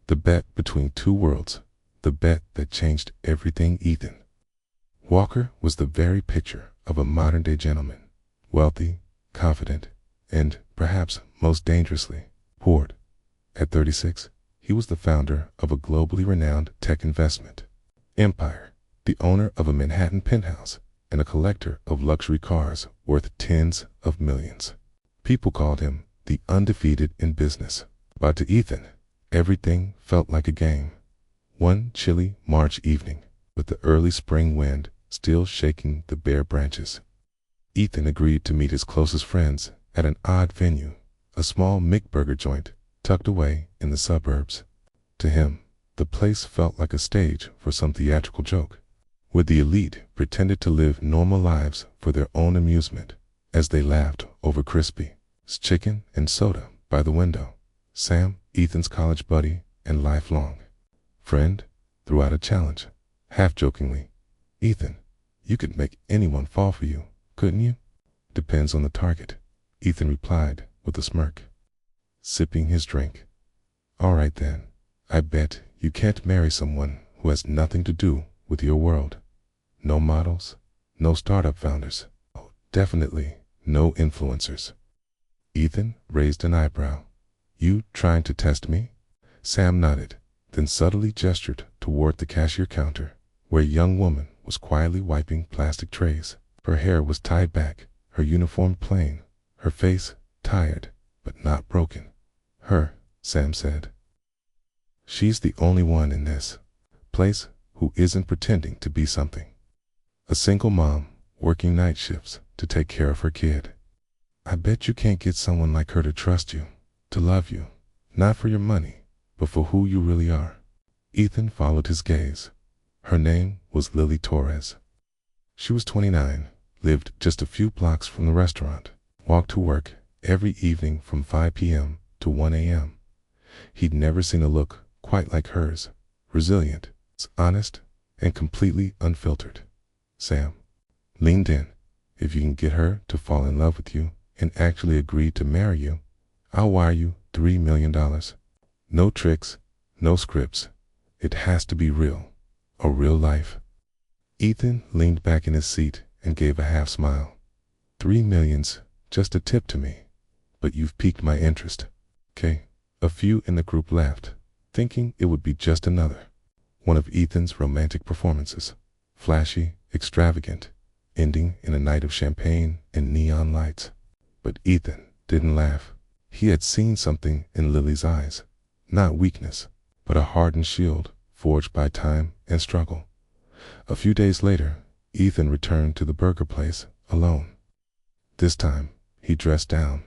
The bet between two worlds. The bet that changed everything. Ethan Walker was the very picture of a modern-day gentleman. Wealthy, confident, and, perhaps most dangerously, poor. At 36, he was the founder of a globally renowned tech investment empire, the owner of a Manhattan penthouse, and a collector of luxury cars worth tens of millions. People called him the undefeated in business. But to Ethan, everything felt like a game. One chilly March evening, with the early spring wind still shaking the bare branches, Ethan agreed to meet his closest friends at an odd venue, a small McBurger joint tucked away in the suburbs. To him, the place felt like a stage for some theatrical joke, where the elite pretended to live normal lives for their own amusement as they laughed over crispy chicken and soda by the window. Sam, Ethan's college buddy and lifelong friend, threw out a challenge, half-jokingly. "Ethan, you could make anyone fall for you, couldn't you?" "Depends on the target," Ethan replied with a smirk, sipping his drink. "All right then, I bet you can't marry someone who has nothing to do with your world. No models, no startup founders, oh, definitely no influencers." Ethan raised an eyebrow. "You trying to test me?" Sam nodded, then subtly gestured toward the cashier counter, where a young woman was quietly wiping plastic trays. Her hair was tied back, her uniform plain, her face tired but not broken. "Her," Sam said. "She's the only one in this place who isn't pretending to be something. A single mom working night shifts to take care of her kid. I bet you can't get someone like her to trust you, to love you, not for your money, but for who you really are." Ethan followed his gaze. Her name was Lily Torres. She was 29, lived just a few blocks from the restaurant, walked to work every evening from 5 p.m. to 1 a.m. He'd never seen a look quite like hers, resilient, honest, and completely unfiltered. Sam leaned in. "If you can get her to fall in love with you and actually agree to marry you, I'll wire you $3 million. No tricks, no scripts. It has to be real, a real life." Ethan leaned back in his seat and gave a half smile. $3 million's just a tip to me, but you've piqued my interest. "Okay." A few in the group laughed, thinking it would be just another one of Ethan's romantic performances, flashy, extravagant, ending in a night of champagne and neon lights. But Ethan didn't laugh. He had seen something in Lily's eyes, not weakness, but a hardened shield forged by time and struggle. A few days later, Ethan returned to the burger place alone. This time, he dressed down.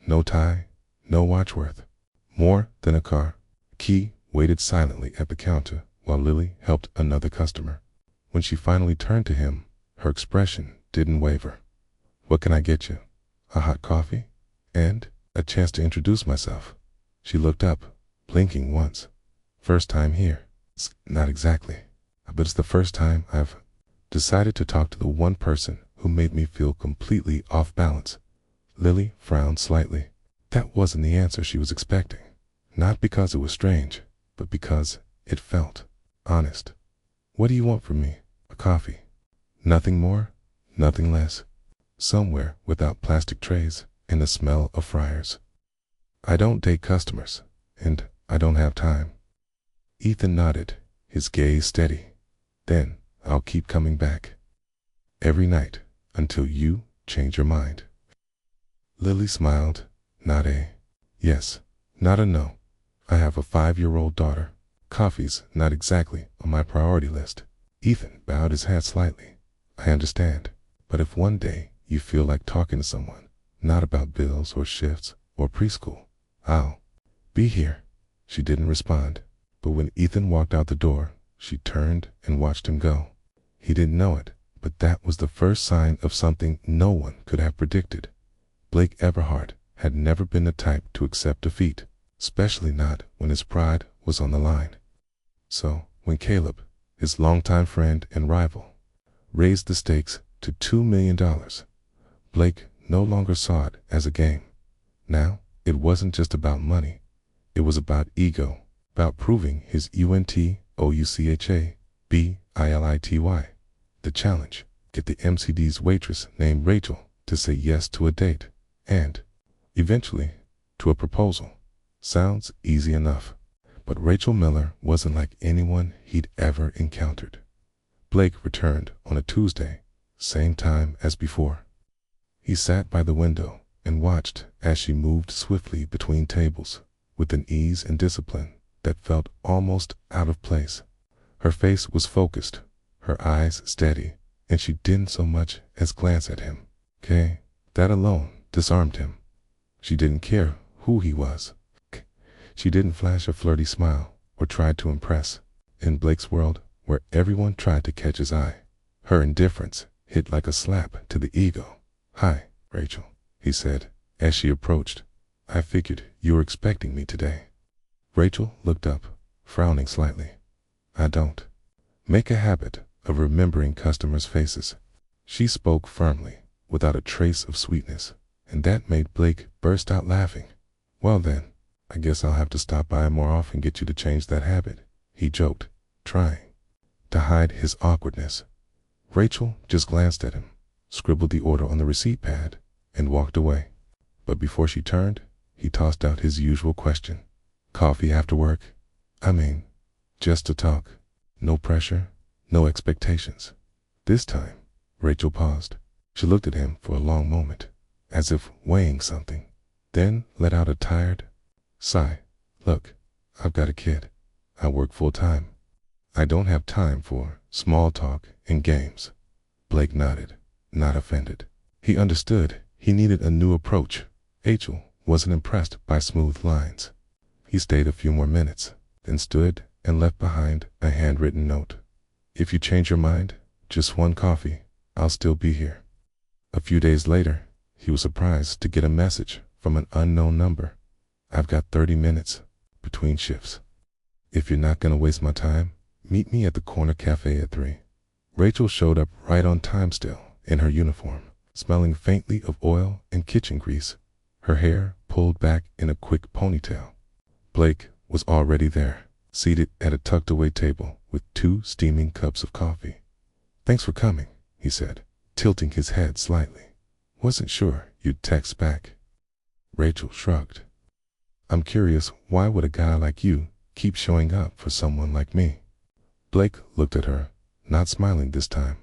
No tie, no watch worth more than a car key waited silently at the counter while Lily helped another customer. When she finally turned to him, her expression didn't waver. "What can I get you?" "A hot coffee and a chance to introduce myself." She looked up, blinking once. "First time here?" "Not exactly, but it's the first time I've decided to talk to the one person who made me feel completely off balance." Lily frowned slightly. That wasn't the answer she was expecting. Not because it was strange, but because it felt honest. "What do you want from me?" "A coffee." "Nothing more, nothing less." Somewhere without plastic trays and the smell of fryers. "I don't date customers, and I don't have time." Ethan nodded, his gaze steady. "Then I'll keep coming back. Every night until you change your mind." Lily smiled. "Not a yes, not a no. I have a 5-year-old daughter. Coffee's not exactly on my priority list." Ethan bowed his head slightly. "I understand, but if one day you feel like talking to someone, not about bills or shifts or preschool, I'll be here." She didn't respond, but when Ethan walked out the door, she turned and watched him go. He didn't know it, but that was the first sign of something no one could have predicted. Blake Everhart had never been the type to accept defeat, especially not when his pride was on the line. So when Caleb, his longtime friend and rival, raised the stakes to $2 million, Blake no longer saw it as a game. Now, it wasn't just about money. It was about ego, about proving his UNTOUCHA BILITY. The challenge: get the MCD's waitress named Rachel to say yes to a date and, eventually, to a proposal. Sounds easy enough. But Rachel Miller wasn't like anyone he'd ever encountered. Blake returned on a Tuesday, same time as before. He sat by the window and watched as she moved swiftly between tables with an ease and discipline that felt almost out of place. Her face was focused, her eyes steady, and she didn't so much as glance at him. That alone disarmed him. She didn't care who he was. She didn't flash a flirty smile or try to impress. In Blake's world, where everyone tried to catch his eye, her indifference hit like a slap to the ego. "Hi, Rachel," he said as she approached. "I figured you were expecting me today." Rachel looked up, frowning slightly. "I don't make a habit of remembering customers' faces." She spoke firmly, without a trace of sweetness, and that made Blake burst out laughing. "Well then, I guess I'll have to stop by more often and get you to change that habit," he joked, trying to hide his awkwardness. Rachel just glanced at him, scribbled the order on the receipt pad, and walked away. But before she turned, he tossed out his usual question. "Coffee after work? I mean, just to talk. No pressure, no expectations." This time, Rachel paused. She looked at him for a long moment, as if weighing something, then let out a tired sigh. "Look, I've got a kid. I work full time. I don't have time for small talk and games." Blake nodded, not offended. He understood he needed a new approach. Rachel wasn't impressed by smooth lines. He stayed a few more minutes, then stood and left behind a handwritten note. "If you change your mind, just one coffee, I'll still be here." A few days later, he was surprised to get a message from an unknown number. "I've got 30 minutes between shifts. If you're not going to waste my time, meet me at the corner cafe at 3. Rachel showed up right on time still, in her uniform, smelling faintly of oil and kitchen grease, her hair pulled back in a quick ponytail. Blake was already there, seated at a tucked-away table with 2 steaming cups of coffee. "Thanks for coming," he said, tilting his head slightly. "Wasn't sure you'd text back." Rachel shrugged. "I'm curious, why would a guy like you keep showing up for someone like me?" Blake looked at her, not smiling this time.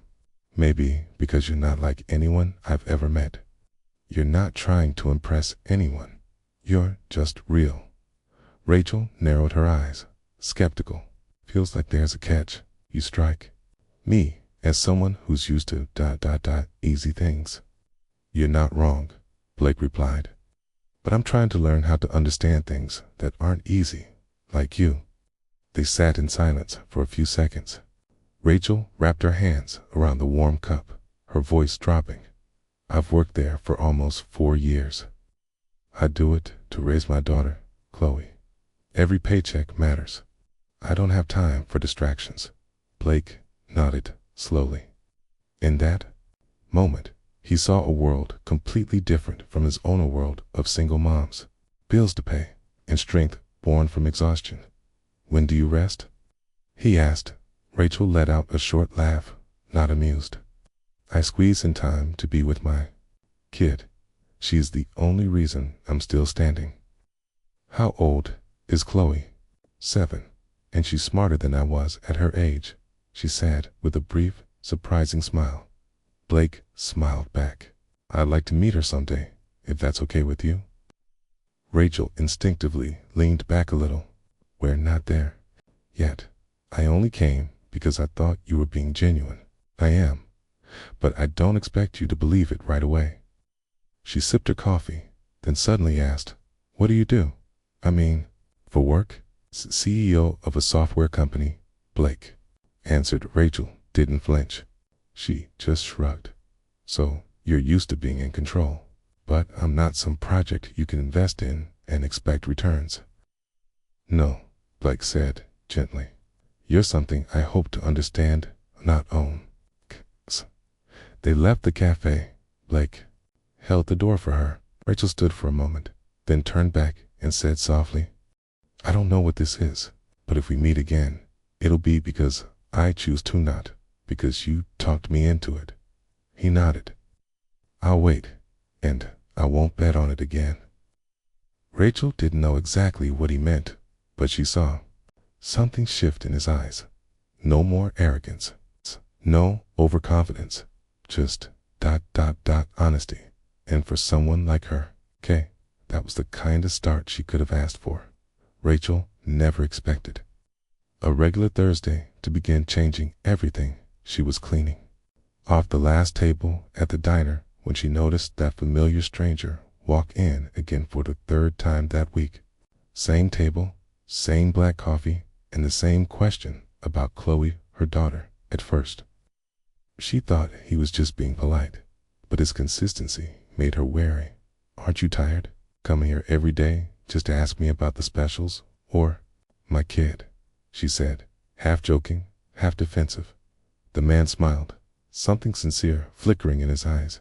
"Maybe because you're not like anyone I've ever met. You're not trying to impress anyone. You're just real." Rachel narrowed her eyes, skeptical. "Feels like there's a catch. You strike me as someone who's used to easy things." "You're not wrong," Blake replied. "But I'm trying to learn how to understand things that aren't easy, like you." They sat in silence for a few seconds. Rachel wrapped her hands around the warm cup, her voice dropping. "I've worked there for almost 4 years. I do it to raise my daughter, Chloe. Every paycheck matters. I don't have time for distractions." Blake nodded slowly. In that moment, he saw a world completely different from his own world of single moms, bills to pay, and strength born from exhaustion. "When do you rest?" he asked. Rachel let out a short laugh, not amused. "I squeeze in time to be with my kid. She's the only reason I'm still standing." "How old is Chloe?" 7, and she's smarter than I was at her age," she said with a brief, surprising smile. Blake smiled back. "I'd like to meet her someday, if that's okay with you." Rachel instinctively leaned back a little. "We're not there yet. I only came because I thought you were being genuine. I am, but I don't expect you to believe it right away." She sipped her coffee, then suddenly asked, "What do you do? I mean, for work?" "CEO of a software company," Blake answered. Rachel didn't flinch. She just shrugged. "So you're used to being in control. But I'm not some project you can invest in and expect returns." "No," Blake said gently. "You're something I hope to understand, not own." They left the cafe. Blake held the door for her. Rachel stood for a moment, then turned back and said softly, "I don't know what this is. But if we meet again, it'll be because I choose to, not because you talked me into it. He nodded. I'll wait, and I won't bet on it again. Rachel didn't know exactly what he meant, but she saw something shift in his eyes. No more arrogance, no overconfidence, just ... honesty. And for someone like her, that was the kind of start she could have asked for. Rachel never expected a regular Thursday to begin changing everything. She was cleaning off the last table at the diner when she noticed that familiar stranger walk in again for the third time that week. Same table, same black coffee, and the same question about Chloe, her daughter. At first, she thought he was just being polite, but his consistency made her wary. Aren't you tired? Coming here every day just to ask me about the specials? Or my kid, she said, half joking, half defensive. The man smiled, something sincere flickering in his eyes.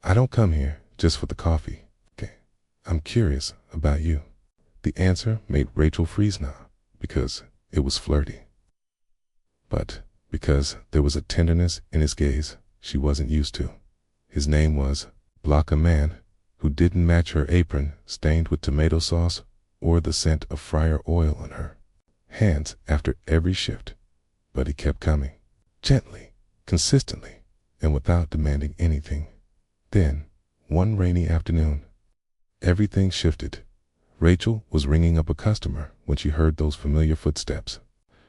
I don't come here just for the coffee. I'm curious about you. The answer made Rachel freeze now, because it was flirty, but because there was a tenderness in his gaze she wasn't used to. His name was Block, a man who didn't match her apron stained with tomato sauce or the scent of fryer oil on her hands after every shift. But he kept coming, gently, consistently, and without demanding anything. Then, one rainy afternoon, everything shifted. Rachel was ringing up a customer when she heard those familiar footsteps.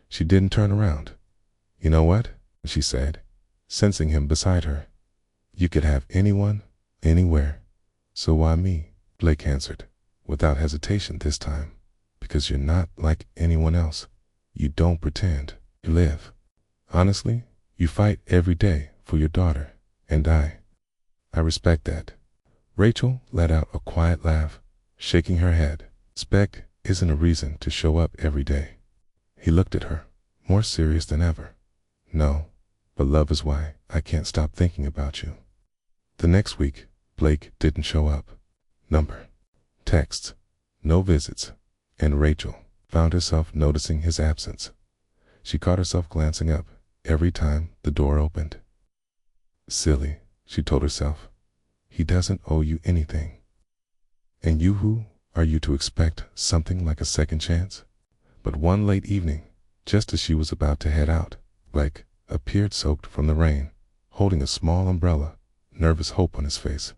She didn't turn around. You know what? She said, sensing him beside her. You could have anyone, anywhere. So why me? Blake answered, without hesitation this time. Because you're not like anyone else. You don't pretend. You live. Honestly, you fight every day for your daughter, and I respect that. Rachel let out a quiet laugh, shaking her head. Spec isn't a reason to show up every day. He looked at her, more serious than ever. No, but love is why I can't stop thinking about you. The next week, Blake didn't show up. Texts, no visits, and Rachel found herself noticing his absence. She caught herself glancing up every time the door opened. Silly, she told herself. He doesn't owe you anything. And you, who are you to expect something like a second chance? But one late evening, just as she was about to head out, Blake appeared soaked from the rain, holding a small umbrella, nervous hope on his face.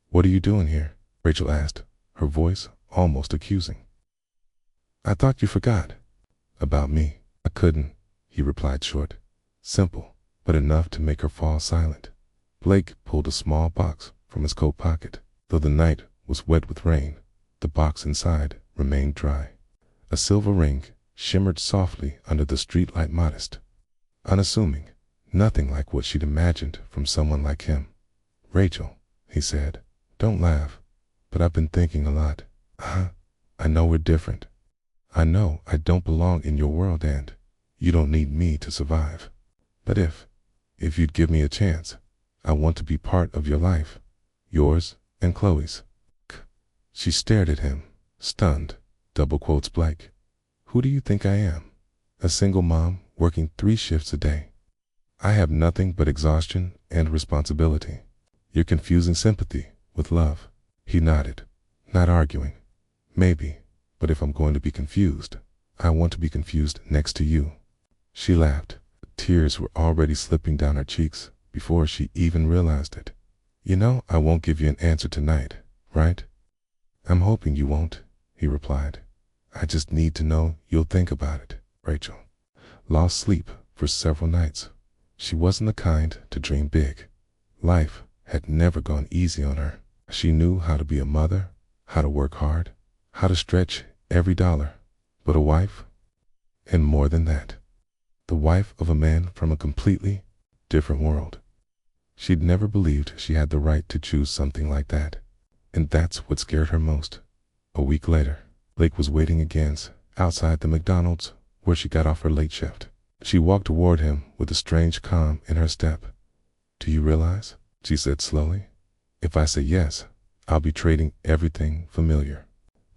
What are you doing here? Rachel asked, her voice almost accusing. I thought you forgot. About me. I couldn't, he replied short. Simple, but enough to make her fall silent. Blake pulled a small box from his coat pocket. Though the night was wet with rain, the box inside remained dry. A silver ring shimmered softly under the streetlight, modest, unassuming, nothing like what she'd imagined from someone like him. Rachel, he said, don't laugh, but I've been thinking a lot. I know we're different. I know I don't belong in your world, and you don't need me to survive. But if you'd give me a chance, I want to be part of your life, yours and Chloe's. She stared at him, stunned. Double quotes Blake. Who do you think I am? A single mom working 3 shifts a day. I have nothing but exhaustion and responsibility. You're confusing sympathy with love. He nodded, not arguing. Maybe, but if I'm going to be confused, I want to be confused next to you. She laughed. Tears were already slipping down her cheeks before she even realized it. You know I won't give you an answer tonight, right? I'm hoping you won't, he replied. I just need to know you'll think about it. Rachel lost sleep for several nights. She wasn't the kind to dream big. Life had never gone easy on her. She knew how to be a mother, how to work hard, how to stretch every dollar. But a wife? And more than that, the wife of a man from a completely different world. She'd never believed she had the right to choose something like that. And that's what scared her most. A week later, Blake was waiting again outside the McDonald's where she got off her late shift. She walked toward him with a strange calm in her step. Do you realize, she said slowly, if I say yes, I'll be trading everything familiar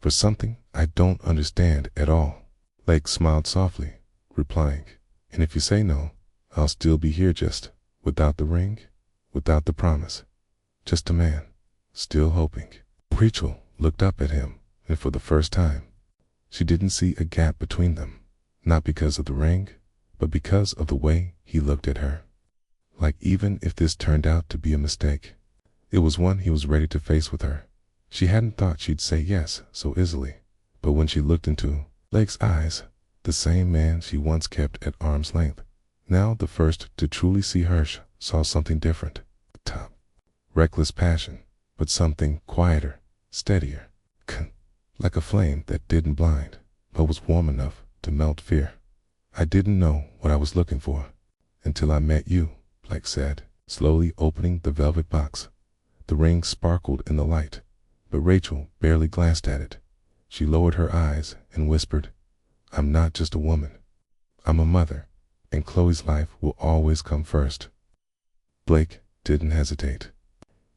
for something I don't understand at all. Blake smiled softly, replying, "And if you say no, I'll still be here just without the ring, without the promise. Just a man, still hoping." Rachel looked up at him, and for the first time, she didn't see a gap between them, not because of the ring, but because of the way he looked at her. Like even if this turned out to be a mistake, it was one he was ready to face with her. She hadn't thought she'd say yes so easily, but when she looked into Blake's eyes, the same man she once kept at arm's length, now the first to truly see her, saw something different. Top, reckless passion, but something quieter, steadier, like a flame that didn't blind, but was warm enough to melt fear. "I didn't know what I was looking for until I met you," Blake said, slowly opening the velvet box. The ring sparkled in the light, but Rachel barely glanced at it. She lowered her eyes and whispered, "I'm not just a woman. I'm a mother, and Chloe's life will always come first." Blake didn't hesitate.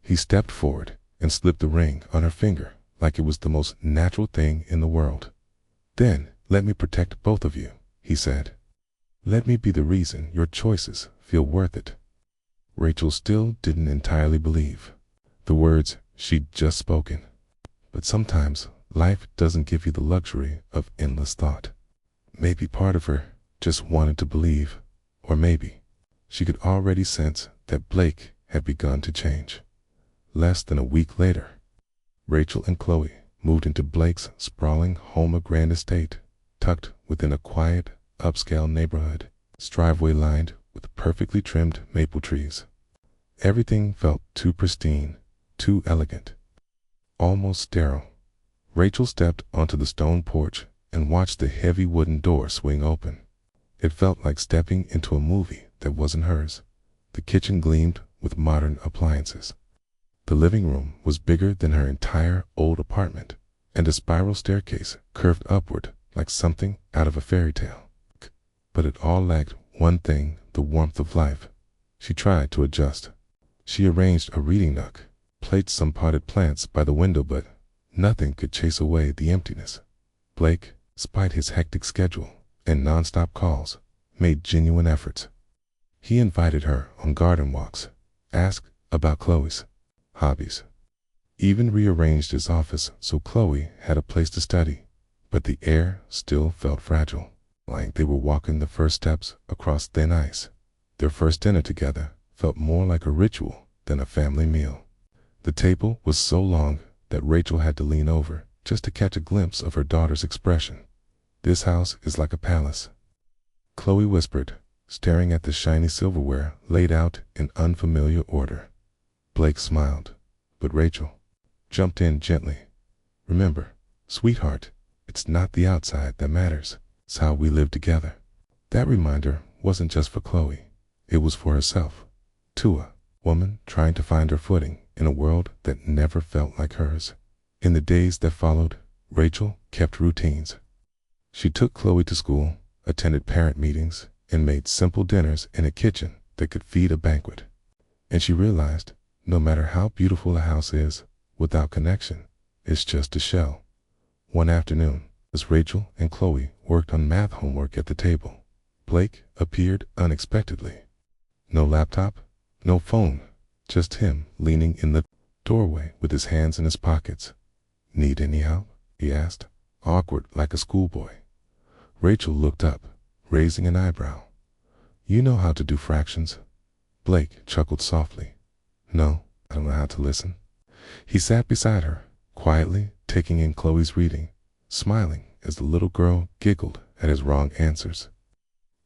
He stepped forward and slipped the ring on her finger like it was the most natural thing in the world. "Then let me protect both of you," he said. "Let me be the reason your choices feel worth it." Rachel still didn't entirely believe the words she'd just spoken. But sometimes life doesn't give you the luxury of endless thought. Maybe part of her just wanted to believe, or maybe she could already sense that Blake had begun to change. Less than a week later, Rachel and Chloe moved into Blake's sprawling Homer Grand estate, tucked within a quiet, upscale neighborhood, driveway lined with perfectly trimmed maple trees. Everything felt too pristine, too elegant, almost sterile. Rachel stepped onto the stone porch and watched the heavy wooden door swing open. It felt like stepping into a movie that wasn't hers. The kitchen gleamed with modern appliances. The living room was bigger than her entire old apartment, and a spiral staircase curved upward like something out of a fairy tale. But it all lacked one thing, the warmth of life. She tried to adjust. She arranged a reading nook, placed some potted plants by the window, but nothing could chase away the emptiness. Blake, despite his hectic schedule and nonstop calls, made genuine efforts. He invited her on garden walks, asked about Chloe's hobbies, even rearranged his office so Chloe had a place to study. But the air still felt fragile, like they were walking the first steps across thin ice. Their first dinner together felt more like a ritual than a family meal. The table was so long that Rachel had to lean over just to catch a glimpse of her daughter's expression. "This house is like a palace," Chloe whispered, staring at the shiny silverware laid out in unfamiliar order. Blake smiled, but Rachel jumped in gently. "Remember, sweetheart, it's not the outside that matters. It's how we live together." That reminder wasn't just for Chloe. It was for herself, too, a woman trying to find her footing in a world that never felt like hers. In the days that followed, Rachel kept routines. She took Chloe to school, attended parent meetings, and made simple dinners in a kitchen that could feed a banquet. And she realized, no matter how beautiful a house is, without connection, it's just a shell. One afternoon, as Rachel and Chloe worked on math homework at the table, Blake appeared unexpectedly. No laptop, no phone, just him leaning in the doorway with his hands in his pockets. "Need any help?" he asked, awkward like a schoolboy. Rachel looked up, raising an eyebrow. "You know how to do fractions?" Blake chuckled softly. "No, I don't know how to listen." He sat beside her, quietly taking in Chloe's reading, smiling as the little girl giggled at his wrong answers.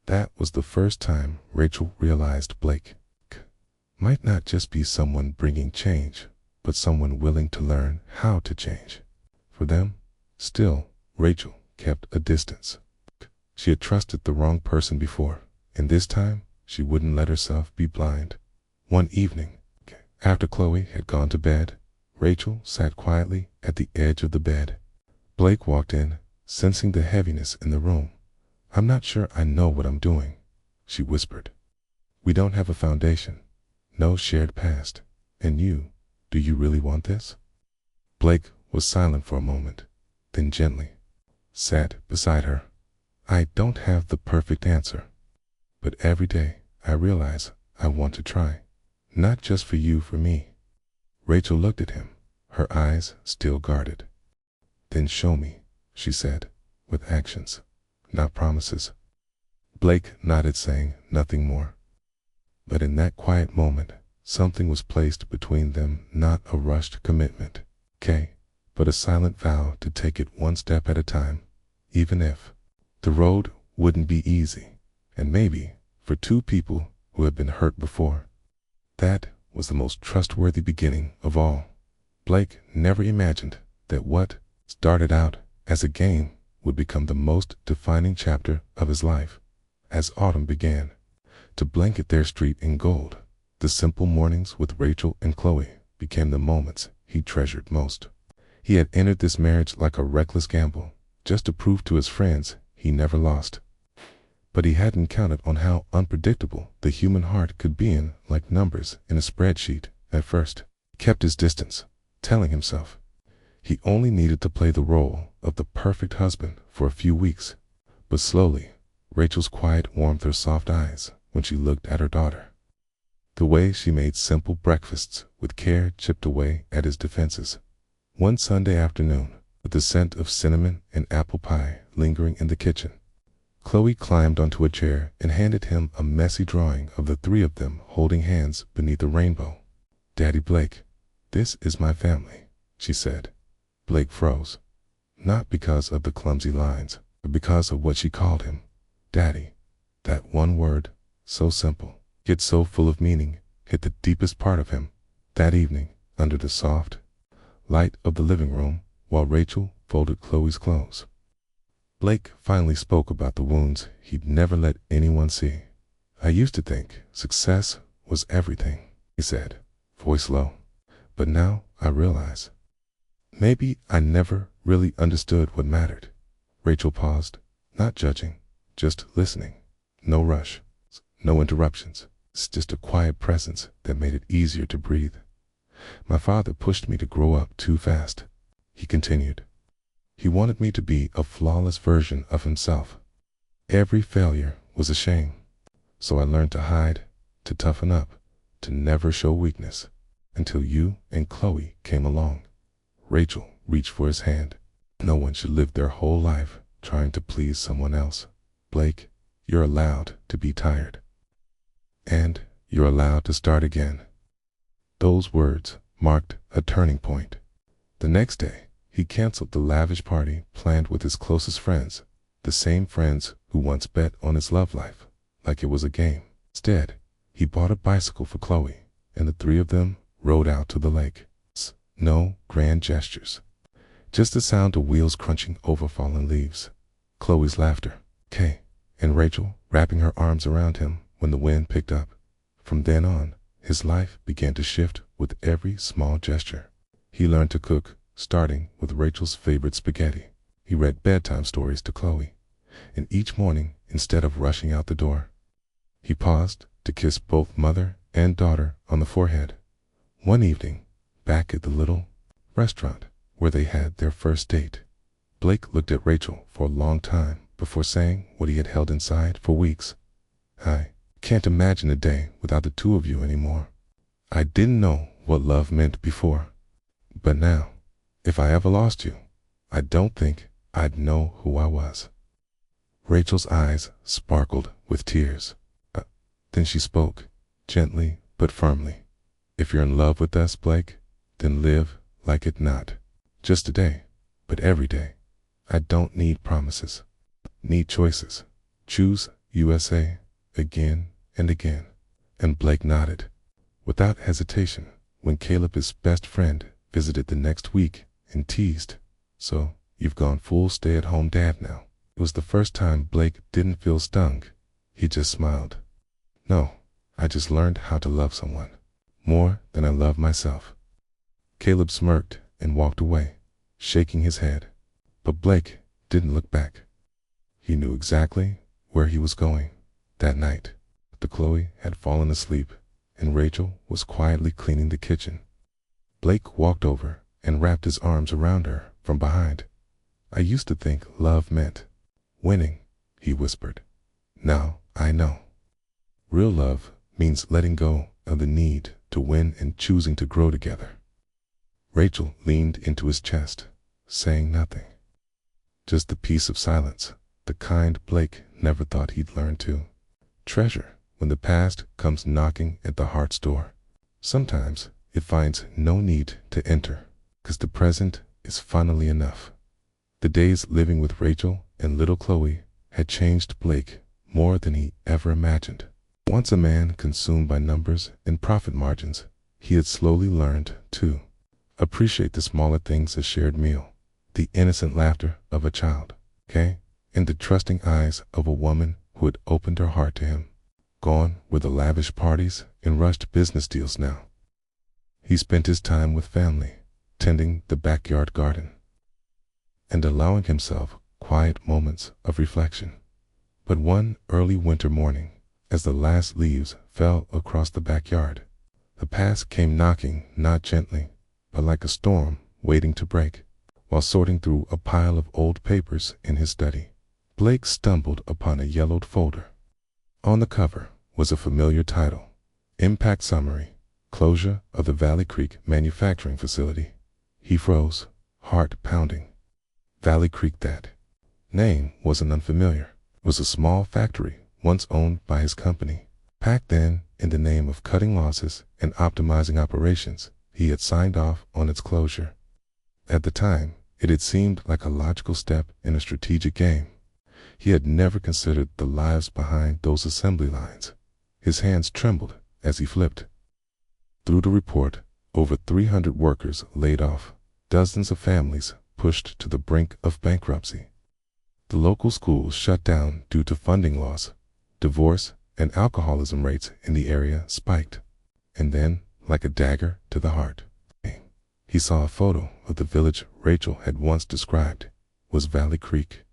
That was the first time Rachel realized Blake might not just be someone bringing change, but someone willing to learn how to change. For them, still, Rachel kept a distance. She had trusted the wrong person before, and this time she wouldn't let herself be blind. One evening, after Chloe had gone to bed, Rachel sat quietly at the edge of the bed. Blake walked in, sensing the heaviness in the room. "I'm not sure I know what I'm doing," she whispered. "We don't have a foundation, no shared past. And do you really want this?" Blake was silent for a moment, then gently sat beside her. I don't have the perfect answer, but every day I realize I want to try. Not just for you, for me. Rachel looked at him, her eyes still guarded. Then show me, she said, with actions, not promises. Blake nodded, saying nothing more. But in that quiet moment, something was placed between them, not a rushed commitment, but a silent vow to take it one step at a time, even if the road wouldn't be easy, and maybe for two people who had been hurt before. That was the most trustworthy beginning of all. Blake never imagined that what started out as a game would become the most defining chapter of his life. As autumn began to blanket their street in gold, the simple mornings with Rachel and Chloe became the moments he treasured most. He had entered this marriage like a reckless gamble, just to prove to his friends he never lost. But he hadn't counted on how unpredictable the human heart could be, in like numbers in a spreadsheet. At first, he kept his distance, telling himself he only needed to play the role of the perfect husband for a few weeks. But slowly, Rachel's quiet warmed her soft eyes when she looked at her daughter. The way she made simple breakfasts with care chipped away at his defenses. One Sunday afternoon, with the scent of cinnamon and apple pie lingering in the kitchen, Chloe climbed onto a chair and handed him a messy drawing of the three of them holding hands beneath a rainbow. "Daddy Blake, this is my family," she said. Blake froze, not because of the clumsy lines, but because of what she called him. Daddy. That one word, so simple, yet so full of meaning, hit the deepest part of him. That evening, under the soft light of the living room, while Rachel folded Chloe's clothes, Blake finally spoke about the wounds he'd never let anyone see. "I used to think success was everything," he said, voice low. "But now I realize maybe I never really understood what mattered." Rachel paused, not judging, just listening. No rush, no interruptions. It's just a quiet presence that made it easier to breathe. "My father pushed me to grow up too fast," he continued. "He wanted me to be a flawless version of himself. Every failure was a shame. So I learned to hide, to toughen up, to never show weakness, until you and Chloe came along." Rachel reached for his hand. "No one should live their whole life trying to please someone else. Blake, you're allowed to be tired. And you're allowed to start again." Those words marked a turning point. The next day, he canceled the lavish party planned with his closest friends, the same friends who once bet on his love life like it was a game. Instead, he bought a bicycle for Chloe, and the three of them rode out to the lake. No grand gestures, just the sound of wheels crunching over fallen leaves, Chloe's laughter, and Rachel wrapping her arms around him when the wind picked up. From then on, his life began to shift with every small gesture. He learned to cook, starting with Rachel's favorite spaghetti. He read bedtime stories to Chloe, and each morning, instead of rushing out the door, he paused to kiss both mother and daughter on the forehead. One evening, back at the little restaurant where they had their first date, Blake looked at Rachel for a long time before saying what he had held inside for weeks. "I can't imagine a day without the two of you anymore. I didn't know what love meant before, but now, if I ever lost you, I don't think I'd know who I was." Rachel's eyes sparkled with tears. Then she spoke, gently but firmly. "If you're in love with us, Blake, then live like it not just today, but every day. I don't need promises, need choices. Choose USA again and again." And Blake nodded, without hesitation, when Caleb, his best friend, visited the next week and teased, "So, you've gone full stay-at-home dad now." It was the first time Blake didn't feel stung. He just smiled. "No, I just learned how to love someone more than I love myself." Caleb smirked and walked away, shaking his head. But Blake didn't look back. He knew exactly where he was going. That night, the Chloe had fallen asleep, and Rachel was quietly cleaning the kitchen. Blake walked over and wrapped his arms around her from behind. "I used to think love meant winning," he whispered. Now I know. Real love means letting go of the need to win and choosing to grow together. Rachel leaned into his chest, saying nothing. Just the peace of silence, the kind Blake never thought he'd learn to treasure when the past comes knocking at the heart's door. Sometimes it finds no need to enter, 'cause the present is finally enough. The days living with Rachel and little Chloe had changed Blake more than he ever imagined. Once a man consumed by numbers and profit margins, he had slowly learned to appreciate the smaller things: a shared meal, the innocent laughter of a child, and the trusting eyes of a woman who had opened her heart to him. Gone were the lavish parties and rushed business deals now. He spent his time with family, tending the backyard garden, and allowing himself quiet moments of reflection. But one early winter morning, as the last leaves fell across the backyard, the past came knocking, not gently, but like a storm waiting to break. While sorting through a pile of old papers in his study, Blake stumbled upon a yellowed folder. On the cover was a familiar title: Impact Summary, Closure of the Valley Creek Manufacturing Facility. He froze, heart pounding. Valley Creek, that name wasn't unfamiliar. It was a small factory once owned by his company. Back then, in the name of cutting losses and optimizing operations, he had signed off on its closure. At the time, it had seemed like a logical step in a strategic game. He had never considered the lives behind those assembly lines. His hands trembled as he flipped through the report. Over 300 workers laid off, dozens of families pushed to the brink of bankruptcy. The local schools shut down due to funding loss. Divorce and alcoholism rates in the area spiked. And then, like a dagger to the heart, he saw a photo of the village Rachel had once described. Was Valley Creek.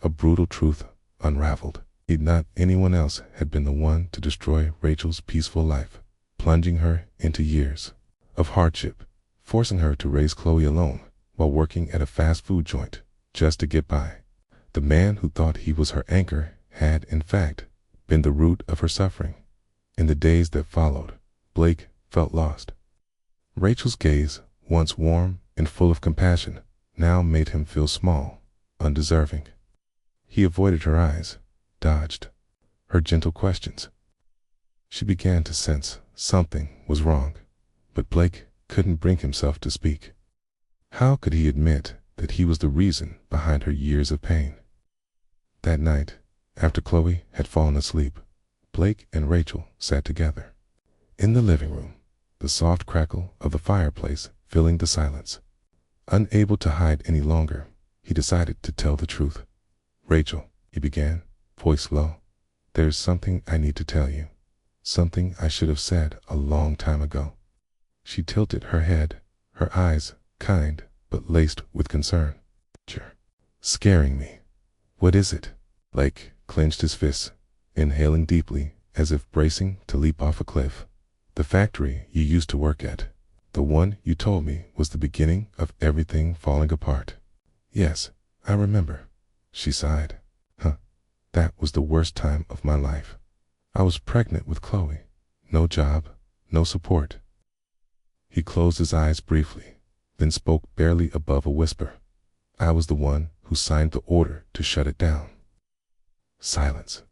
A brutal truth unraveled. Not anyone else had been the one to destroy Rachel's peaceful life, plunging her into years of hardship, forcing her to raise Chloe alone while working at a fast food joint just to get by. The man who thought he was her anchor had, in fact, been the root of her suffering. In the days that followed, Blake felt lost. Rachel's gaze, once warm and full of compassion, now made him feel small, undeserving. He avoided her eyes, dodged her gentle questions. She began to sense something was wrong, but Blake couldn't bring himself to speak. How could he admit that he was the reason behind her years of pain? That night, after Chloe had fallen asleep, Blake and Rachel sat together in the living room, the soft crackle of the fireplace filling the silence. Unable to hide any longer, he decided to tell the truth. "Rachel," he began, voice low, "there's something I need to tell you. Something I should have said a long time ago." She tilted her head, her eyes kind but laced with concern. "You're scaring me. What is it?" Blake clenched his fists, inhaling deeply as if bracing to leap off a cliff. "The factory you used to work at, the one you told me was the beginning of everything falling apart." "Yes, I remember," she sighed. That was the worst time of my life. I was pregnant with Chloe. No job, no support." He closed his eyes briefly, then spoke barely above a whisper. "I was the one who signed the order to shut it down." Silence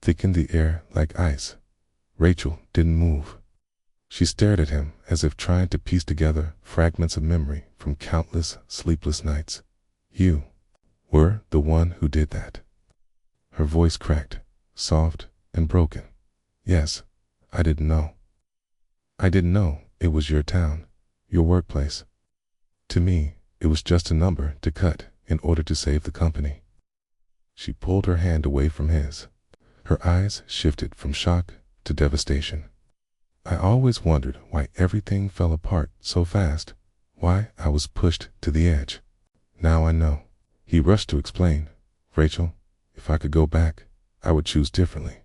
thickened the air like ice. Rachel didn't move. She stared at him as if trying to piece together fragments of memory from countless sleepless nights. "You were the one who did that." Her voice cracked, soft and broken. "Yes, I didn't know. I didn't know it was your town, your workplace. To me, it was just a number to cut in order to save the company." She pulled her hand away from his. Her eyes shifted from shock to devastation. "I always wondered why everything fell apart so fast, why I was pushed to the edge. Now I know." He rushed to explain. "Rachel, if I could go back, I would choose differently.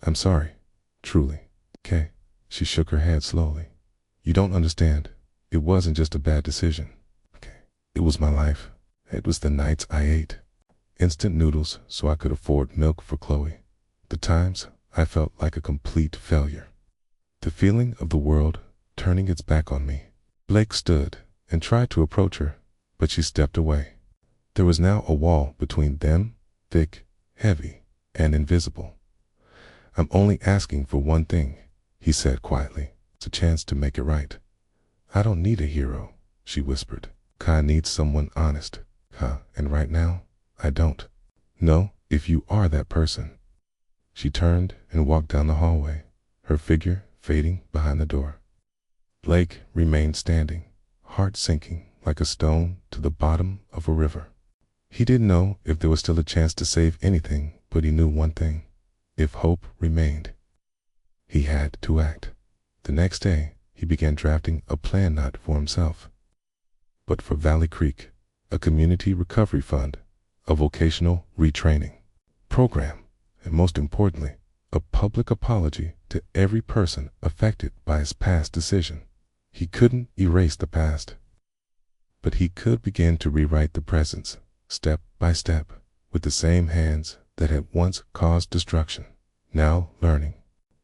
I'm sorry, truly." "Okay." She shook her head slowly. "You don't understand. It wasn't just a bad decision. Okay. It was my life. It was the nights I ate. instant noodles so I could afford milk for Chloe. The times I felt like a complete failure. The feeling of the world turning its back on me. Blake stood and tried to approach her, but she stepped away. There was now a wall between them, thick, heavy, and invisible. "I'm only asking for one thing," he said quietly. "It's a chance to make it right." "I don't need a hero," she whispered. "I need someone honest. And right now, I don't know if you are that person." She turned and walked down the hallway, her figure fading behind the door. Blake remained standing, heart sinking like a stone to the bottom of a river. He didn't know if there was still a chance to save anything, but he knew one thing. If hope remained, he had to act. The next day, he began drafting a plan not for himself, but for Valley Creek, a community recovery fund, a vocational retraining program, and most importantly, a public apology to every person affected by his past decision. He couldn't erase the past, but he could begin to rewrite the present, step by step, with the same hands that had once caused destruction, now learning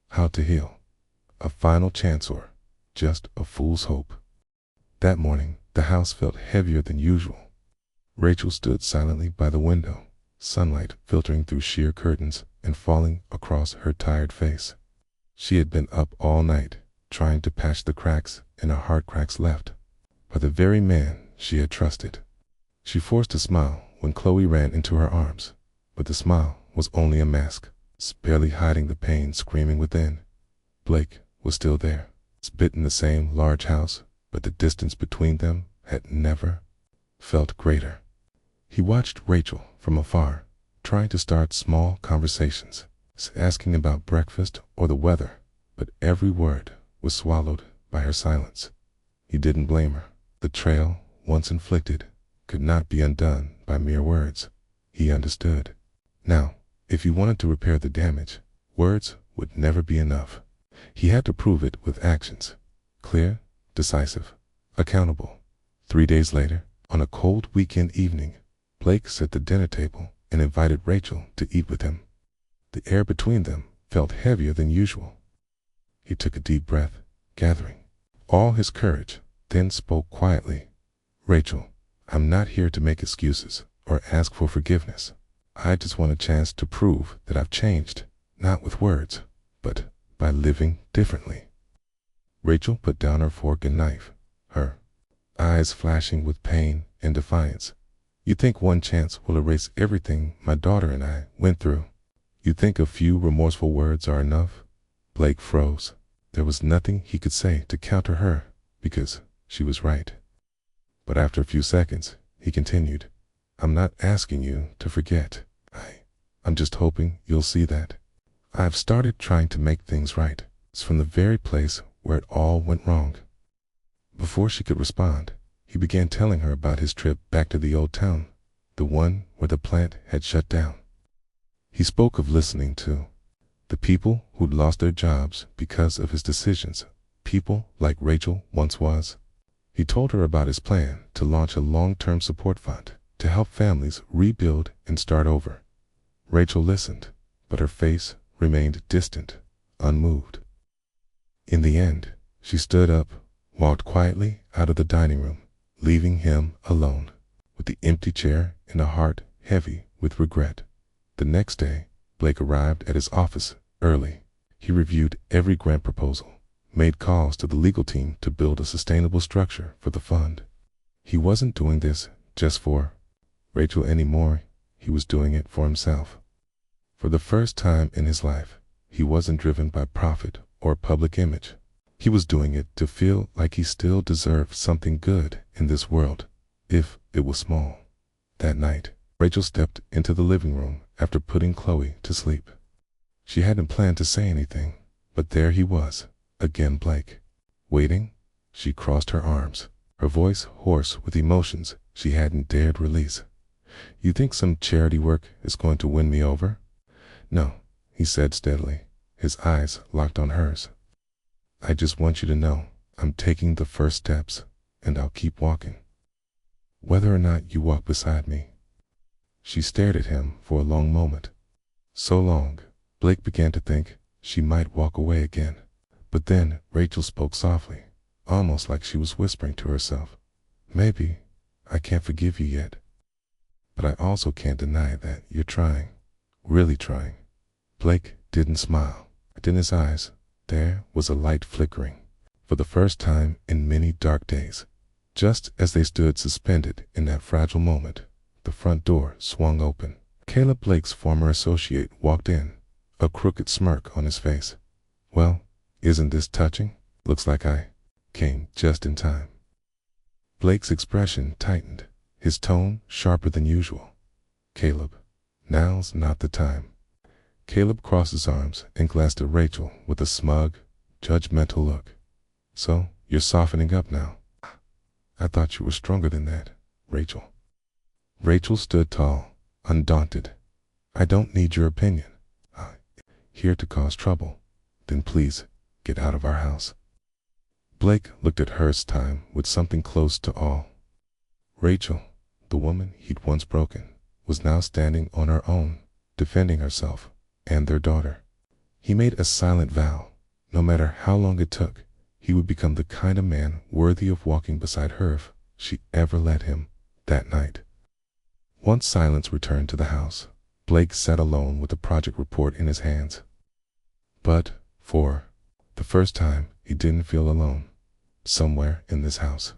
how to heal. A final chance, or just a fool's hope. That morning, the house felt heavier than usual. Rachel stood silently by the window, sunlight filtering through sheer curtains and falling across her tired face. She had been up all night, trying to patch the cracks in her heart, cracks left by the very man she had trusted. She forced a smile when Chloe ran into her arms, but the smile was only a mask, barely hiding the pain screaming within. Blake was still there, spit in the same large house, but the distance between them had never felt greater. He watched Rachel from afar, trying to start small conversations, asking about breakfast or the weather, but every word was swallowed by her silence. He didn't blame her. The betrayal, once inflicted, could not be undone by mere words. He understood. Now, if he wanted to repair the damage, words would never be enough. He had to prove it with actions. Clear, decisive, accountable. 3 days later, on a cold weekend evening, Blake set the dinner table and invited Rachel to eat with him. The air between them felt heavier than usual. He took a deep breath, gathering all his courage, then spoke quietly. "Rachel, I'm not here to make excuses or ask for forgiveness. I just want a chance to prove that I've changed, not with words, but by living differently." Rachel put down her fork and knife, her eyes flashing with pain and defiance. "You think one chance will erase everything my daughter and I went through? You think a few remorseful words are enough?" Blake froze. There was nothing he could say to counter her, because she was right. But after a few seconds, he continued, "I'm not asking you to forget. I'm just hoping you'll see that I've started trying to make things right. It's from the very place where it all went wrong." Before she could respond, he began telling her about his trip back to the old town, the one where the plant had shut down. He spoke of listening to the people who'd lost their jobs because of his decisions, people like Rachel once was. He told her about his plan to launch a long-term support fund to help families rebuild and start over. Rachel listened, but her face remained distant, unmoved. In the end, she stood up, walked quietly out of the dining room, leaving him alone, with the empty chair and a heart heavy with regret. The next day, Blake arrived at his office early. He reviewed every grant proposal, made calls to the legal team to build a sustainable structure for the fund. He wasn't doing this just for Rachel anymore. He was doing it for himself. For the first time in his life, he wasn't driven by profit or public image. He was doing it to feel like he still deserved something good in this world, if it was small. That night, Rachel stepped into the living room after putting Chloe to sleep. She hadn't planned to say anything, but there he was, again Blake. Waiting, she crossed her arms, her voice hoarse with emotions she hadn't dared release. "You think some charity work is going to win me over?" "No," he said steadily, his eyes locked on hers. "I just want you to know I'm taking the first steps, and I'll keep walking, whether or not you walk beside me." She stared at him for a long moment. So long, Blake began to think she might walk away again. But then Rachel spoke softly, almost like she was whispering to herself. Maybe I can't forgive you yet, but I also can't deny that you're trying, really trying. Blake didn't smile. In his eyes, there was a light flickering. For the first time in many dark days, just as they stood suspended in that fragile moment, the front door swung open. Caleb Blake's former associate walked in, a crooked smirk on his face. Well, isn't this touching? Looks like I came just in time. Blake's expression tightened, his tone sharper than usual. Caleb, now's not the time. Caleb crossed his arms and glanced at Rachel with a smug, judgmental look. So, you're softening up now. I thought you were stronger than that, Rachel. Rachel stood tall, undaunted. I don't need your opinion. I'm here to cause trouble. Then please, get out of our house. Blake looked at her this time with something close to awe. Rachel, the woman he'd once broken, was now standing on her own, defending herself and their daughter. He made a silent vow, no matter how long it took, he would become the kind of man worthy of walking beside her if she ever let him that night. Once silence returned to the house, Blake sat alone with the project report in his hands. But, for the first time, he didn't feel alone. Somewhere in this house,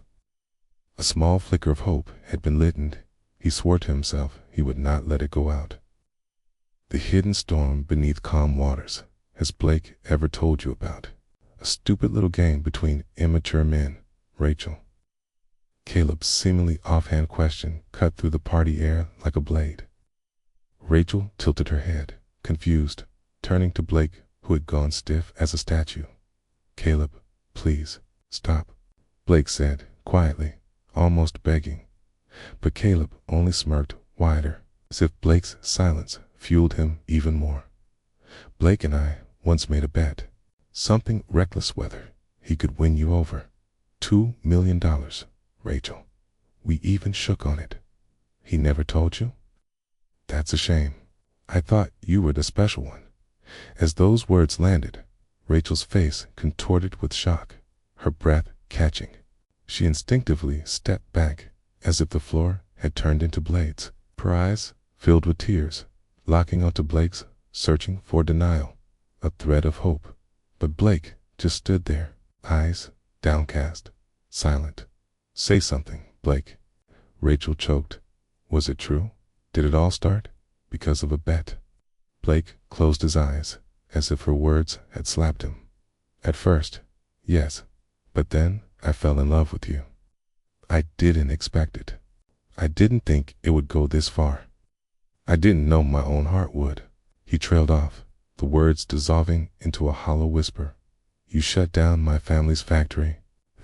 a small flicker of hope had been lit, and he swore to himself he would not let it go out. The hidden storm beneath calm waters. Has Blake ever told you about? A stupid little game between immature men, Rachel. Caleb's seemingly offhand question cut through the party air like a blade. Rachel tilted her head, confused, turning to Blake, who had gone stiff as a statue. Caleb, please, stop, Blake said, quietly, almost begging. But Caleb only smirked wider, as if Blake's silence fueled him even more. Blake and I once made a bet. Something reckless whether he could win you over. $2 million, Rachel. We even shook on it. He never told you? That's a shame. I thought you were the special one. As those words landed, Rachel's face contorted with shock, her breath catching. She instinctively stepped back, as if the floor had turned into blades, her eyes filled with tears, locking onto Blake's, searching for denial, a thread of hope. But Blake just stood there, eyes downcast, silent. Say something, Blake. Rachel choked. Was it true? Did it all start because of a bet? Blake closed his eyes, as if her words had slapped him. At first, yes, but then I fell in love with you. I didn't expect it. I didn't think it would go this far. I didn't know my own heart would. He trailed off, the words dissolving into a hollow whisper. You shut down my family's factory.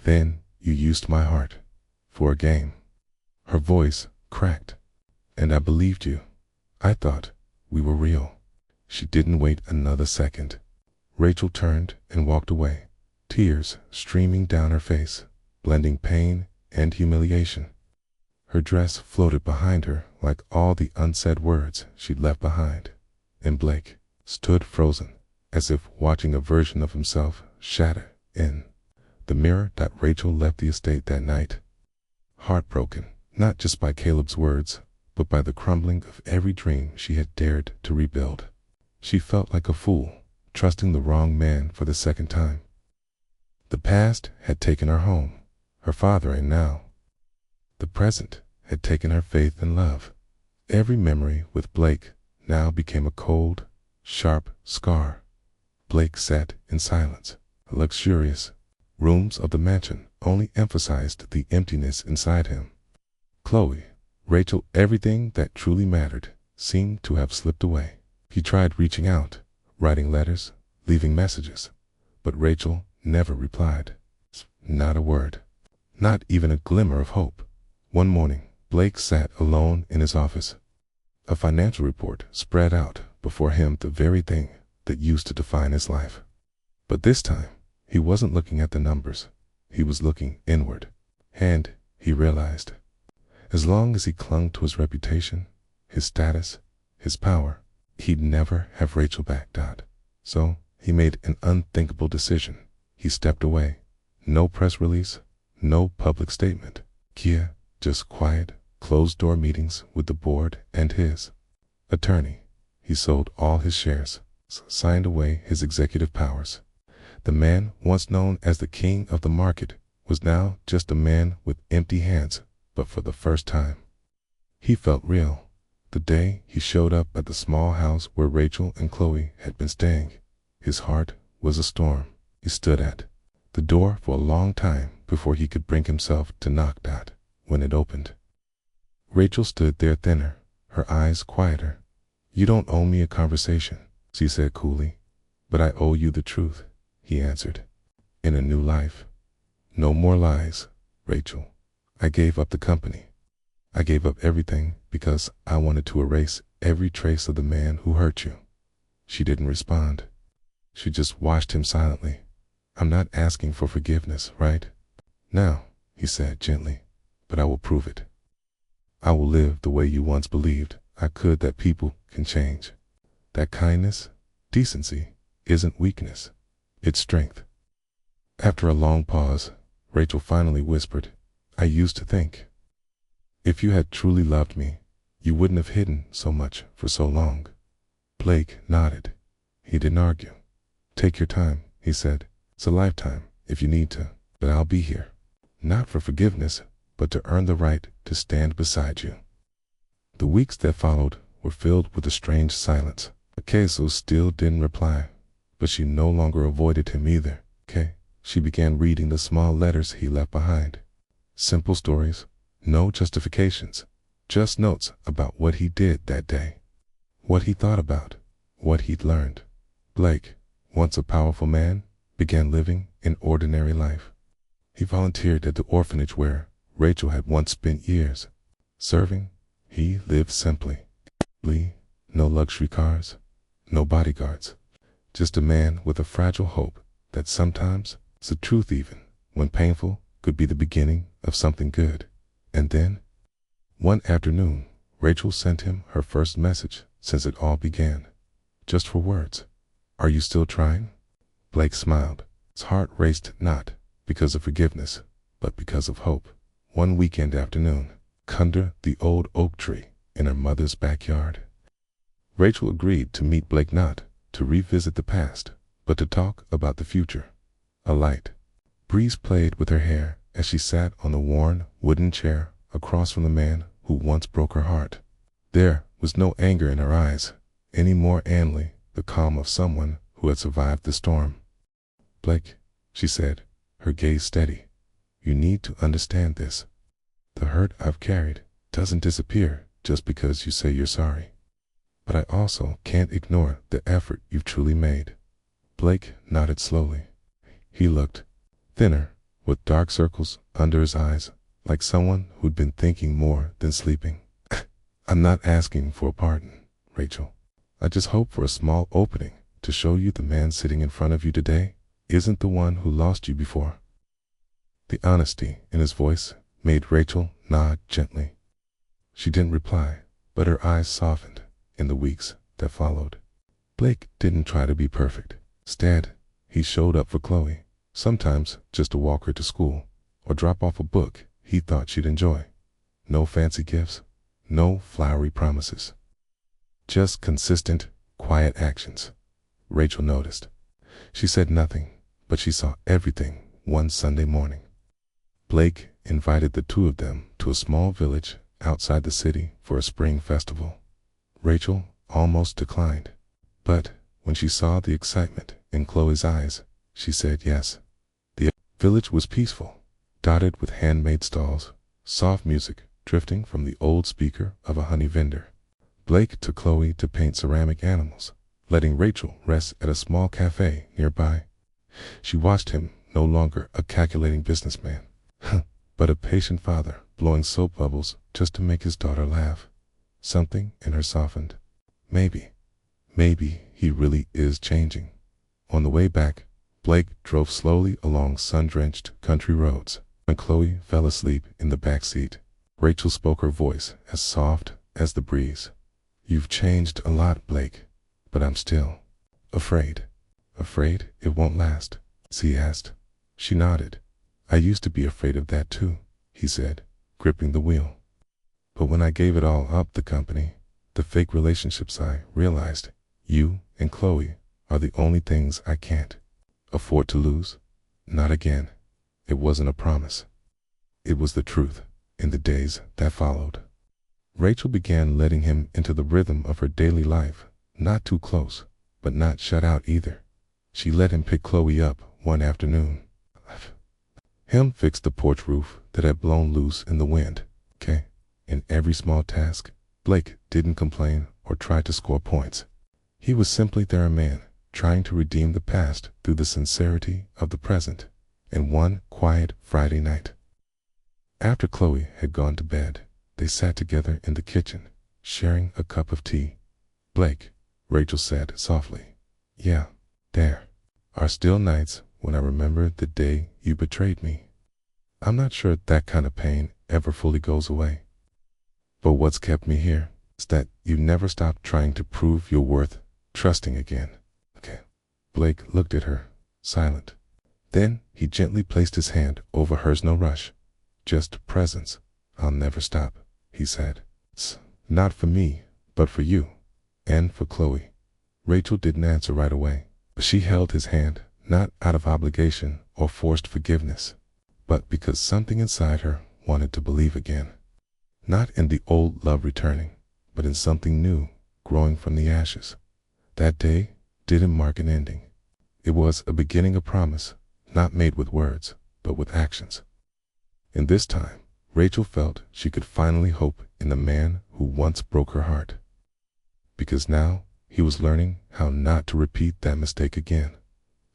Then you used my heart for a game. Her voice cracked. And I believed you. I thought we were real. She didn't wait another second. Rachel turned and walked away, tears streaming down her face, blending pain and humiliation. Her dress floated behind her like all the unsaid words she'd left behind, and Blake stood frozen, as if watching a version of himself shatter in the mirror that Rachel left the estate that night. Heartbroken, not just by Caleb's words, but by the crumbling of every dream she had dared to rebuild. She felt like a fool, trusting the wrong man for the second time. The past had taken her home, her father, and now the present had taken her faith and love. Every memory with Blake now became a cold, sharp scar. Blake sat in silence. The luxurious rooms of the mansion only emphasized the emptiness inside him. Chloe, Rachel, everything that truly mattered seemed to have slipped away. He tried reaching out, writing letters, leaving messages, but Rachel never replied. Not a word. Not even a glimmer of hope. One morning, Blake sat alone in his office. A financial report spread out before him, the very thing that used to define his life. But this time, he wasn't looking at the numbers. He was looking inward. And, he realized, as long as he clung to his reputation, his status, his power. He'd never have Rachel back. So he made an unthinkable decision. He stepped away. No press release, no public statement. Just quiet, closed-door meetings with the board and his attorney. He sold all his shares, signed away his executive powers. The man once known as the king of the market was now just a man with empty hands, but for the first time, he felt real. The day he showed up at the small house where Rachel and Chloe had been staying, his heart was a storm. He stood at the door for a long time before he could bring himself to knock. When it opened, Rachel stood there thinner, her eyes quieter. "You don't owe me a conversation," she said coolly. "But I owe you the truth," he answered. "In a new life. No more lies, Rachel. I gave up the company. I gave up everything because I wanted to erase every trace of the man who hurt you." She didn't respond. She just watched him silently. "I'm not asking for forgiveness, right now," he said gently, "but I will prove it. I will live the way you once believed I could, that people can change. That kindness, decency, isn't weakness, it's strength." After a long pause, Rachel finally whispered, "I used to think if you had truly loved me, you wouldn't have hidden so much for so long." Blake nodded. He didn't argue. "Take your time," he said. "It's a lifetime if you need to, but I'll be here. Not for forgiveness, but to earn the right to stand beside you." The weeks that followed were filled with a strange silence. Queso still didn't reply, but she no longer avoided him either. She began reading the small letters he left behind. Simple stories, no justifications, just notes about what he did that day, what he thought about, what he'd learned. Blake, once a powerful man, began living an ordinary life. He volunteered at the orphanage where Rachel had once spent years serving. He lived simply. No luxury cars, no bodyguards. Just a man with a fragile hope that sometimes the truth, even when painful, could be the beginning of something good. And then, one afternoon, Rachel sent him her first message since it all began. Just for words. "Are you still trying?" Blake smiled. His heart raced, not because of forgiveness, but because of hope. One weekend afternoon, under the old oak tree in her mother's backyard, Rachel agreed to meet Blake, not to revisit the past, but to talk about the future. A light breeze played with her hair as she sat on the worn wooden chair across from the man who once broke her heart. There was no anger in her eyes, any more only the calm of someone who had survived the storm. "Blake," she said, her gaze steady, "you need to understand this. The hurt I've carried doesn't disappear just because you say you're sorry. But I also can't ignore the effort you've truly made." Blake nodded slowly. He looked thinner, with dark circles under his eyes, like someone who'd been thinking more than sleeping. "I'm not asking for a pardon, Rachel. I just hope for a small opening to show you the man sitting in front of you today isn't the one who lost you before." The honesty in his voice made Rachel nod gently. She didn't reply, but her eyes softened in the weeks that followed. Blake didn't try to be perfect. Instead, he showed up for Chloe, sometimes just to walk her to school or drop off a book he thought she'd enjoy. No fancy gifts, no flowery promises. Just consistent, quiet actions. Rachel noticed. She said nothing, but she saw everything. One Sunday morning, Blake invited the two of them to a small village outside the city for a spring festival. Rachel almost declined, but when she saw the excitement in Chloe's eyes, she said yes. The village was peaceful, dotted with handmade stalls, soft music drifting from the old speaker of a honey vendor. Blake took Chloe to paint ceramic animals, letting Rachel rest at a small cafe nearby. She watched him, no longer a calculating businessman, but a patient father blowing soap bubbles just to make his daughter laugh. Something in her softened. Maybe he really is changing. On the way back, Blake drove slowly along sun-drenched country roads. When Chloe fell asleep in the back seat, Rachel spoke, her voice as soft as the breeze. "You've changed a lot, Blake, but I'm still afraid." "Afraid it won't last?" he asked. She nodded. "I used to be afraid of that too," he said, gripping the wheel. "But when I gave it all up, the company, the fake relationships, I realized you and Chloe are the only things I can't afford to lose. Not again." It wasn't a promise. It was the truth. In the days that followed, Rachel began letting him into the rhythm of her daily life, not too close, but not shut out either. She let him pick Chloe up one afternoon. Him fix the porch roof that had blown loose in the wind. In every small task, Blake didn't complain or try to score points. He was simply there, a man trying to redeem the past through the sincerity of the present. And one quiet Friday night, after Chloe had gone to bed, they sat together in the kitchen, sharing a cup of tea. "Blake," Rachel said softly, "yeah, there are still nights when I remember the day you betrayed me. I'm not sure that kind of pain ever fully goes away. But what's kept me here is that you never stopped trying to prove your worth, trusting again." Blake looked at her, silent. Then he gently placed his hand over hers. "No rush, just presence. I'll never stop," he said. "Not for me, but for you, and for Chloe." Rachel didn't answer right away, but she held his hand, not out of obligation or forced forgiveness, but because something inside her wanted to believe again. Not in the old love returning, but in something new growing from the ashes. That day didn't mark an ending. It was a beginning, a promise, not made with words, but with actions. In this time, Rachel felt she could finally hope in the man who once broke her heart. Because now he was learning how not to repeat that mistake again.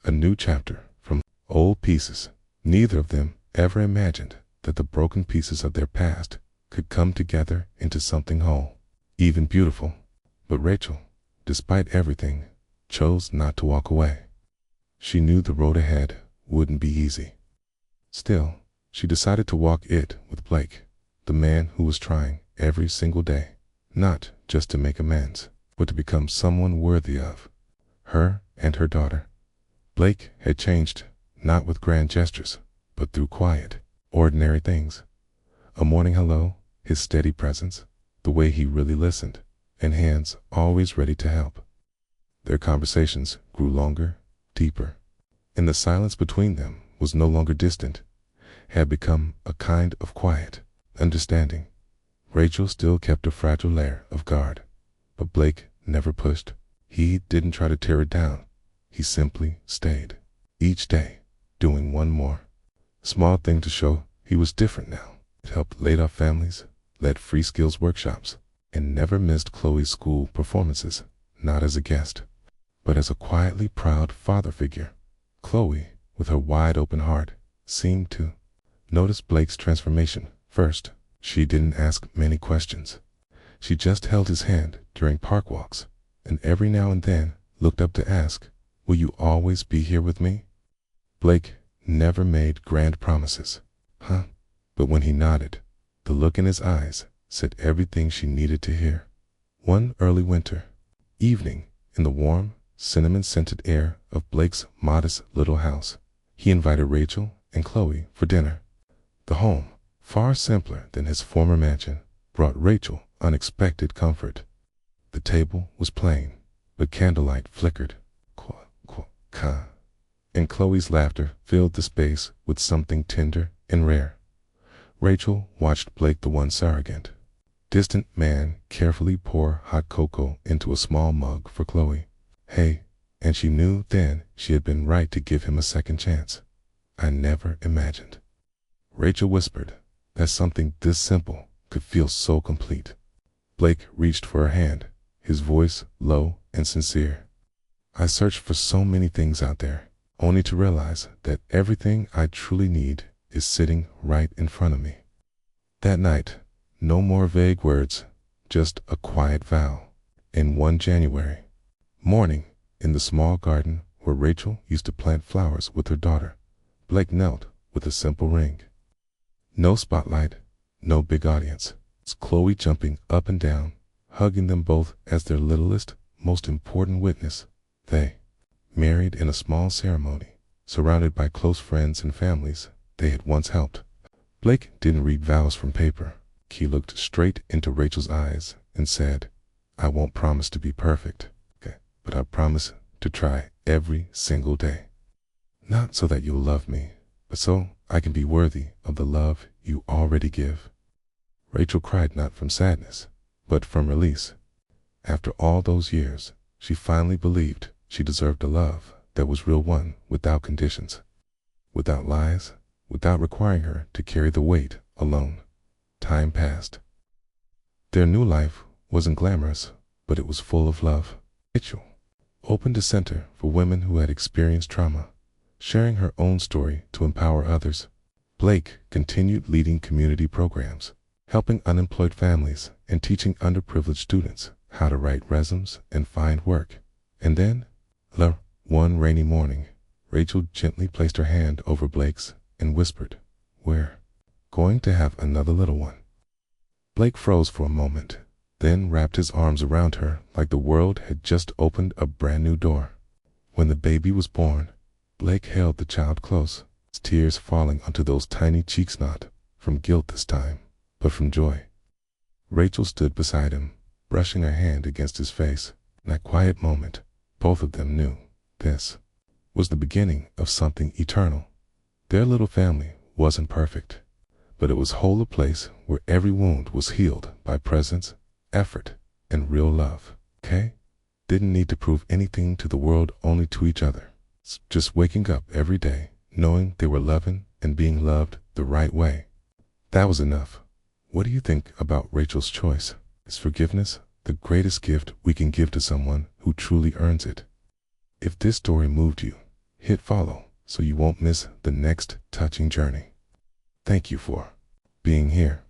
A new chapter from old pieces. Neither of them ever imagined that the broken pieces of their past could come together into something whole, even beautiful. But Rachel, despite everything, chose not to walk away. She knew the road ahead wouldn't be easy. Still, she decided to walk it with Blake, the man who was trying every single day, not just to make amends, but to become someone worthy of her and her daughter. Blake had changed, not with grand gestures, but through quiet, ordinary things. A morning hello, his steady presence, the way he really listened, and hands always ready to help. Their conversations grew longer, deeper, and the silence between them was no longer distant, had become a kind of quiet understanding. Rachel still kept a fragile layer of guard, but Blake never pushed. He didn't try to tear it down. He simply stayed, each day, doing one more small thing to show he was different now. It helped laid-off families, led free skills workshops, and never missed Chloe's school performances, not as a guest, but as a quietly proud father figure. Chloe, with her wide-open heart, seemed to notice Blake's transformation first. She didn't ask many questions. She just held his hand during park walks, and every now and then looked up to ask, "Will you always be here with me?" Blake never made grand promises, but when he nodded, the look in his eyes said everything she needed to hear. One early winter evening, in the warm, cinnamon-scented air of Blake's modest little house, he invited Rachel and Chloe for dinner. The home, far simpler than his former mansion, brought Rachel unexpected comfort. The table was plain, but candlelight flickered, and Chloe's laughter filled the space with something tender and rare. Rachel watched Blake, the once arrogant, distant man, carefully pour hot cocoa into a small mug for Chloe. And she knew then she had been right to give him a second chance. "I never imagined," Rachel whispered, "that something this simple could feel so complete." Blake reached for her hand, his voice low and sincere. "I searched for so many things out there, only to realize that everything I truly need is sitting right in front of me." That night, no more vague words, just a quiet vow. And one January morning, in the small garden where Rachel used to plant flowers with her daughter, Blake knelt with a simple ring. No spotlight, no big audience. It's Chloe jumping up and down, hugging them both as their littlest, most important witness. They married in a small ceremony, surrounded by close friends and families they had once helped. Blake didn't read vows from paper. He looked straight into Rachel's eyes and said, "I won't promise to be perfect, okay, but I promise to try every single day. Not so that you'll love me, but so I can be worthy of the love you already give." Rachel cried not from sadness, but from release. After all those years, she finally believed she deserved a love that was real, one without conditions, without lies, without requiring her to carry the weight alone. Time passed. Their new life wasn't glamorous, but it was full of love. Rachel opened a center for women who had experienced trauma, sharing her own story to empower others. Blake continued leading community programs, helping unemployed families and teaching underprivileged students how to write resumes and find work. And then, one rainy morning, Rachel gently placed her hand over Blake's and whispered, "We're going to have another little one." Blake froze for a moment, then wrapped his arms around her like the world had just opened a brand new door. When the baby was born, Blake held the child close, his tears falling onto those tiny cheeks, not from guilt this time, but from joy. Rachel stood beside him, brushing her hand against his face. In that quiet moment, both of them knew this was the beginning of something eternal. Their little family wasn't perfect, but it was whole, a place where every wound was healed by presence, effort, and real love. Okay? Didn't need to prove anything to the world, only to each other. Just waking up every day, knowing they were loving and being loved the right way. That was enough. What do you think about Rachel's choice? Is forgiveness the greatest gift we can give to someone who truly earns it? If this story moved you, hit follow so you won't miss the next touching journey. Thank you for being here.